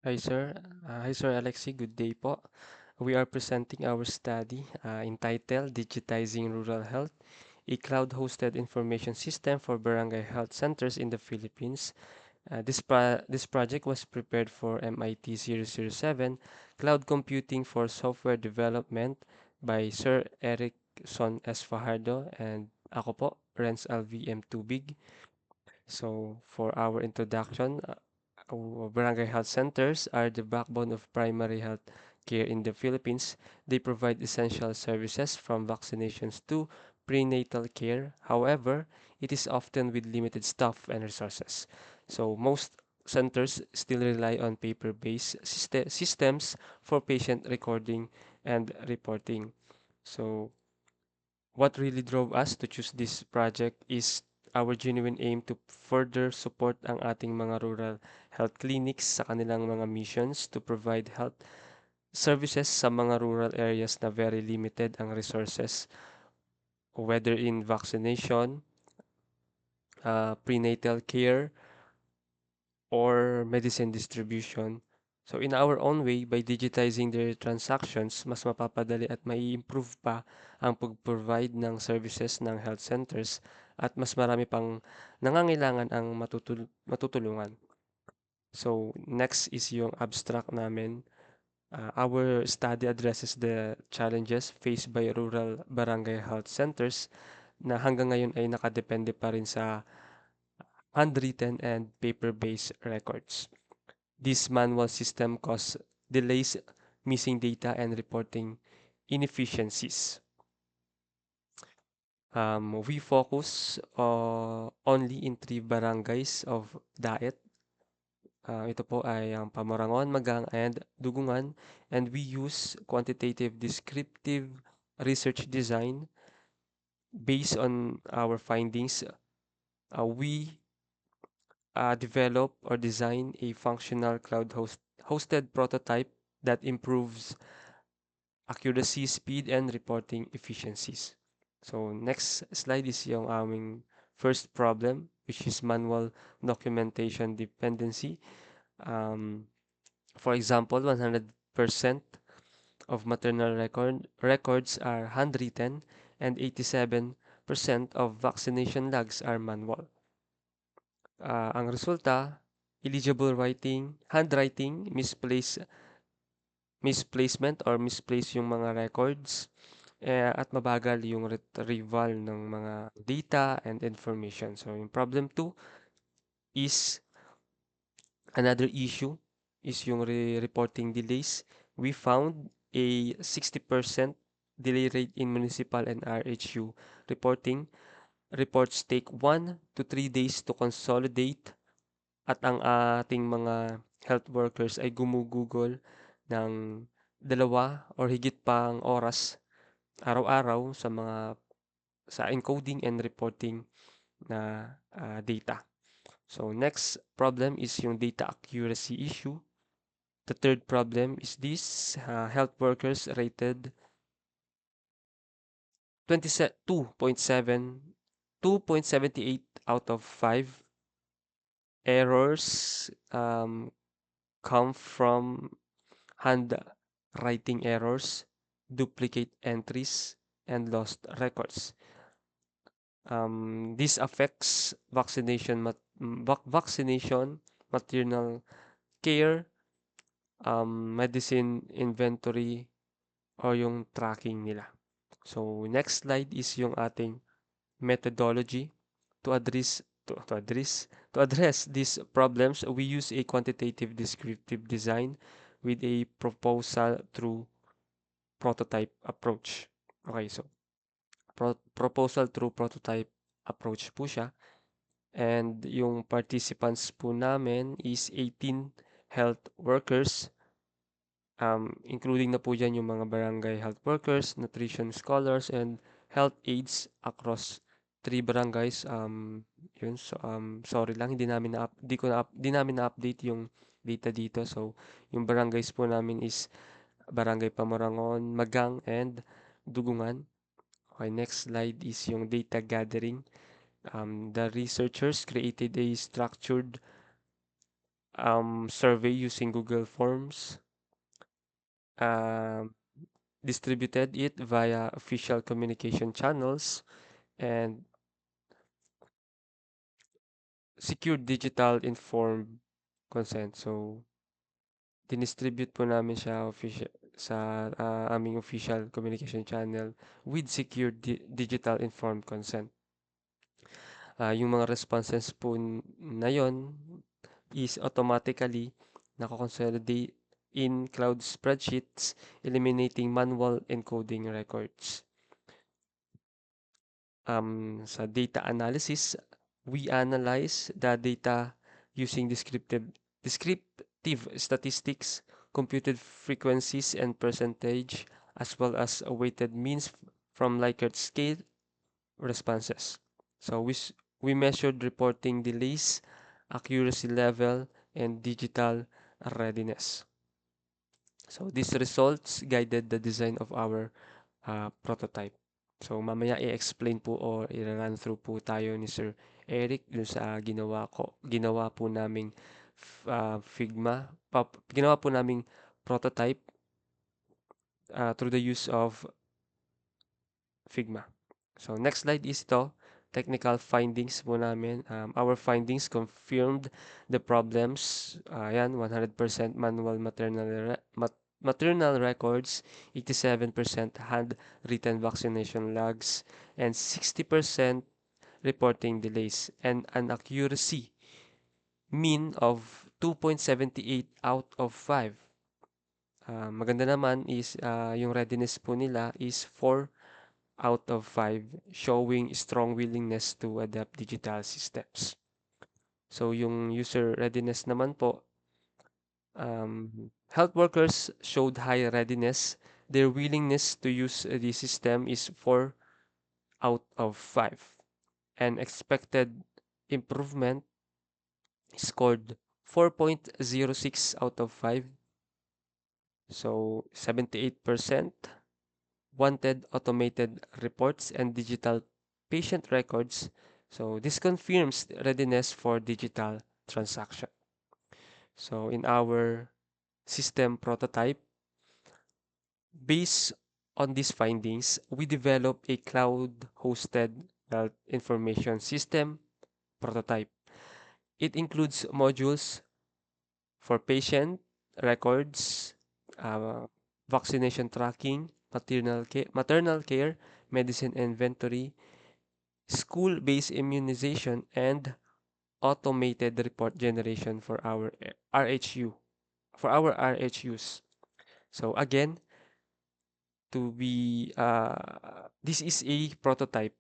Hi sir. Hi Sir Alexi, good day po. We are presenting our study entitled Digitizing Rural Health, a cloud-hosted information system for barangay health centers in the Philippines. This project was prepared for MIT 007, Cloud Computing for Software Development by Sir Erickson S. Fajardo and ako po, Renz LVM Tubig. So for our introduction, barangay health centers are the backbone of primary health care in the Philippines. They provide essential services from vaccinations to prenatal care. However, it is often with limited staff and resources. So most centers still rely on paper-based systems for patient recording and reporting. So what really drove us to choose this project is our genuine aim to further support ang ating mga rural health clinics sa kanilang mga missions to provide health services sa mga rural areas na very limited ang resources, whether in vaccination, prenatal care, or medicine distribution. So in our own way, by digitizing their transactions, mas mapapadali at mai-improve pa ang pag-provide ng services ng health centers at mas marami pang nangangailangan ang matutulungan. So next is yung abstract namin. Our study addresses the challenges faced by rural barangay health centers na hanggang ngayon ay nakadepende pa rin sa handwritten and paper-based records. This manual system causes delays, missing data, and reporting inefficiencies. We focus only in three barangays of Daet. Ito po ay ang Pamarangon, Magang, and Dugungan. And we use quantitative descriptive research design. Based on our findings, we develop or design a functional hosted prototype that improves accuracy, speed, and reporting efficiencies. So next slide is yung aming first problem, which is manual documentation dependency. Um, for example, 100% of maternal records are handwritten and 87% of vaccination logs are manual. Ang resulta, illegible handwriting, misplacement or misplace yung mga records, at mabagal yung retrieval ng mga data and information. So, yung problem 2 is another issue is yung reporting delays. We found a 60% delay rate in municipal and RHU reporting. Reports take 1 to 3 days to consolidate at ang ating mga health workers ay gumugugol ng dalawa or higit pang oras araw-araw sa encoding and reporting na data. So next problem is yung data accuracy issue. The third problem is this, health workers rated 22.7 2.78 out of 5 errors come from handwriting errors, duplicate entries, and lost records. This affects vaccination, maternal care, medicine inventory, o yung tracking nila. So, next slide is yung ating methodology to address to address these problems. We use a quantitative descriptive design with a proposal through prototype approach. Okay, so proposal through prototype approach po siya. And yung participants po namin is 18 health workers, including na po dyan yung mga barangay health workers, nutrition scholars, and health aides across 3 barangays. Sorry lang, di namin na-update yung data dito. So, yung barangays po namin is Barangay Pamarangon, Magang, and Dugungan. Okay, next slide is yung data gathering. The researchers created a structured survey using Google Forms, um, distributed it via official communication channels, and secured digital informed consent. So, dinistribute po namin siya sa aming official communication channel with secured digital informed consent. Yung mga responses po na yon is automatically nako-consolidate in cloud spreadsheets, eliminating manual encoding records. Sa data analysis, we analyze the data using descriptive statistics, computed frequencies and percentage, as well as a weighted means from Likert scale responses. So we measured reporting delays, accuracy level, and digital readiness. So these results guided the design of our prototype. So mamaya i-explain po o i-run through po tayo ni Sir Eric dun sa ginawa po naming ginawa po naming prototype through the use of Figma. So next slide is ito, technical findings po namin. Our findings confirmed the problems. Ayan, 100% manual maternal records, 87% handwritten vaccination logs, and 60% reporting delays, and an accuracy mean of 2.78 out of 5. Maganda naman is yung readiness po nila is 4 out of 5, showing strong willingness to adapt digital systems. So yung user readiness naman po, health workers showed high readiness. Their willingness to use the system is 4 out of 5. And expected improvement scored 4.06 out of 5. So 78% wanted automated reports and digital patient records. So this confirms readiness for digital transaction. So in our system prototype, based on these findings, we develop a cloud-hosted health information system prototype. It includes modules for patient records, uh, vaccination tracking, maternal care, medicine inventory, school-based immunization, and automated report generation for our RHUs. So again, this is a prototype.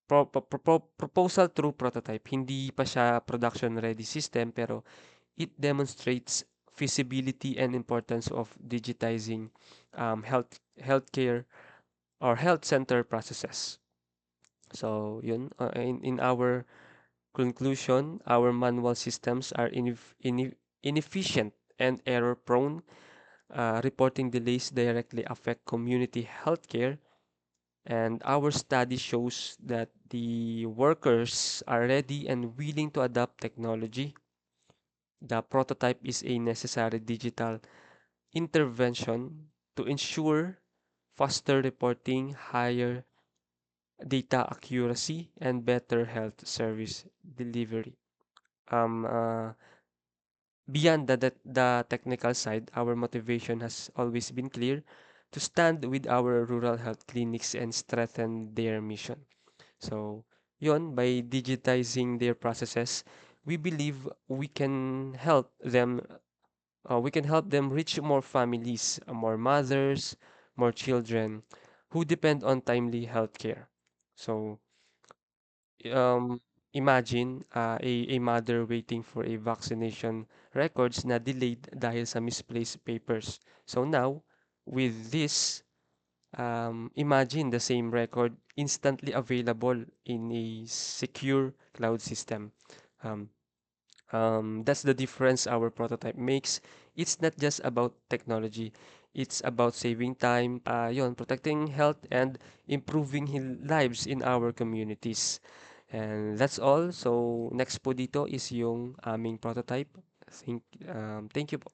Proposal through prototype. Hindi pa siya production ready system, pero it demonstrates feasibility and importance of digitizing healthcare or health center processes. So yun, in our conclusion, our manual systems are inefficient and error prone. Reporting delays directly affect community healthcare, and our study shows that the workers are ready and willing to adopt technology. The prototype is a necessary digital intervention to ensure faster reporting, higher data accuracy, and better health service delivery. Um, uh, Beyond the technical side, our motivation has always been clear to stand with our rural health clinics and strengthen their mission. So, yon, by digitizing their processes, we believe we can help them reach more families, more mothers, more children who depend on timely healthcare. So, um, imagine a mother waiting for a vaccination records na delayed dahil sa misplaced papers. So now, with this, imagine the same record instantly available in a secure cloud system. Um, that's the difference our prototype makes. It's not just about technology. It's about saving time, protecting health and improving lives in our communities. And that's all. So next po dito is yung aming prototype. Thank you po.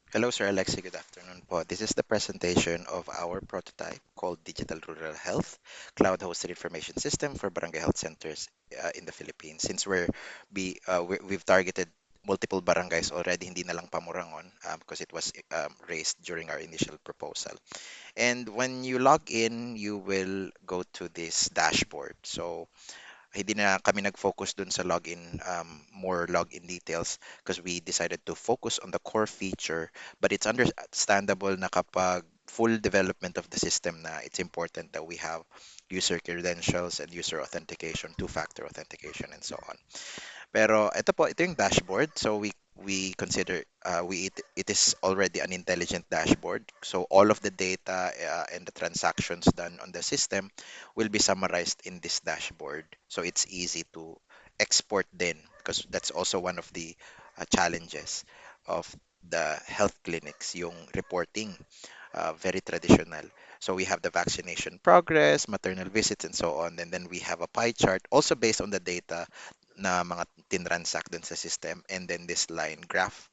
Hello, Sir Alexi. Good afternoon po. This is the presentation of our prototype called Digital Rural Health, Cloud-Hosted Information System for Barangay Health Centers in the Philippines. Since we've targeted multiple barangays already, hindi na lang Pamurangon, because it was raised during our initial proposal. And when you log in, you will go to this dashboard. So hindi na kami nag-focus dun sa login, more login details because we decided to focus on the core feature. But it's understandable na kapag full development of the system na it's important that we have user credentials and user authentication, two-factor authentication, and so on. Pero ito yung dashboard. So we consider it is already an intelligent dashboard. So all of the data and the transactions done on the system will be summarized in this dashboard. So it's easy to export then because that's also one of the challenges of the health clinics, yung reporting, very traditional. So we have the vaccination progress, maternal visits, and so on. And then we have a pie chart also based on the data na mga tinransact dun sa system. And then this line graph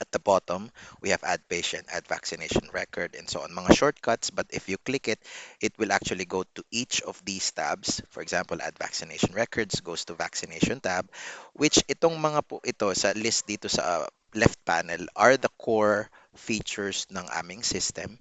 at the bottom, we have add patient, add vaccination record, and so on. Mga shortcuts, but if you click it, it will actually go to each of these tabs. For example, add vaccination records goes to vaccination tab, which itong mga po ito sa list dito sa left panel are the core features ng aming system.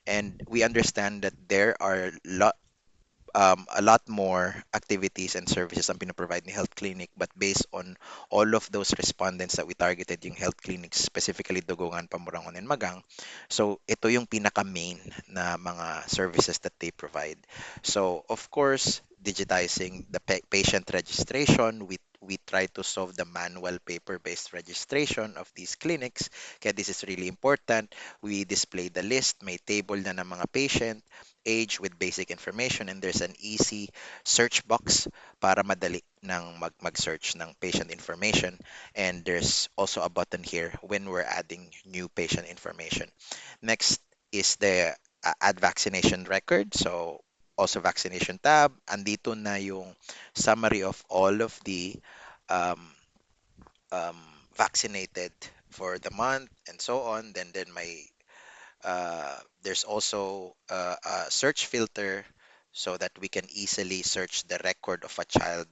And we understand that there are a lot more activities and services ang pinaprovide ni health clinic, but based on all of those respondents that we targeted yung health clinics, specifically Dugongan, Pamurangon, and Magang. So ito yung pinaka-main na mga services that they provide. So of course, digitizing the patient registration, we try to solve the manual paper-based registration of these clinics. Kaya this is really important. We display the list, may table na ng mga patient, age with basic information, and there's an easy search box para madali ng mag-search ng patient information. And there's also a button here when we're adding new patient information. Next is the add vaccination record. So also vaccination tab. Andito na yung summary of all of the um, um, vaccinated for the month and so on. Then there's also a search filter so that we can easily search the record of a child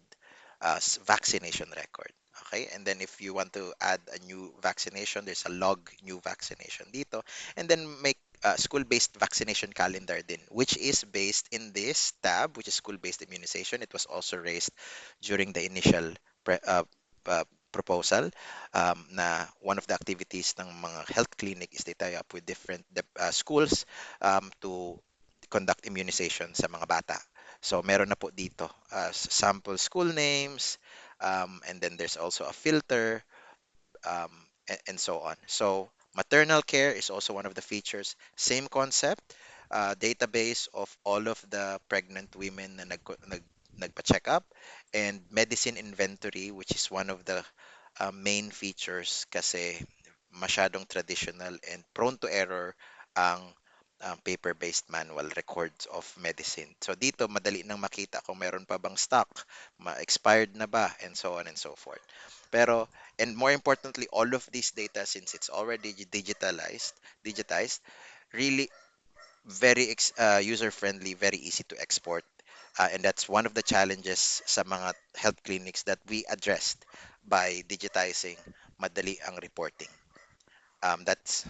vaccination record. Okay, and then if you want to add a new vaccination, there's a log new vaccination dito, and then make school-based vaccination calendar din, which is based in this tab, which is school-based immunization. It was also raised during the initial uh, proposal, na one of the activities ng mga health clinic is they tie up with different schools to conduct immunization sa mga bata. So meron na po dito sample school names, and then there's also a filter, um, and so on. So maternal care is also one of the features. Same concept, database of all of the pregnant women na nagpa-check up, and medicine inventory, which is one of the main features kasi masyadong traditional and prone to error ang paper-based manual records of medicine. So dito, madali nang makita kung meron pa bang stock, expired na ba, and so on and so forth. Pero, and more importantly, all of this data, since it's already digitized, really very user-friendly, very easy to export. And that's one of the challenges sa mga health clinics that we addressed by digitizing madali ang reporting. That's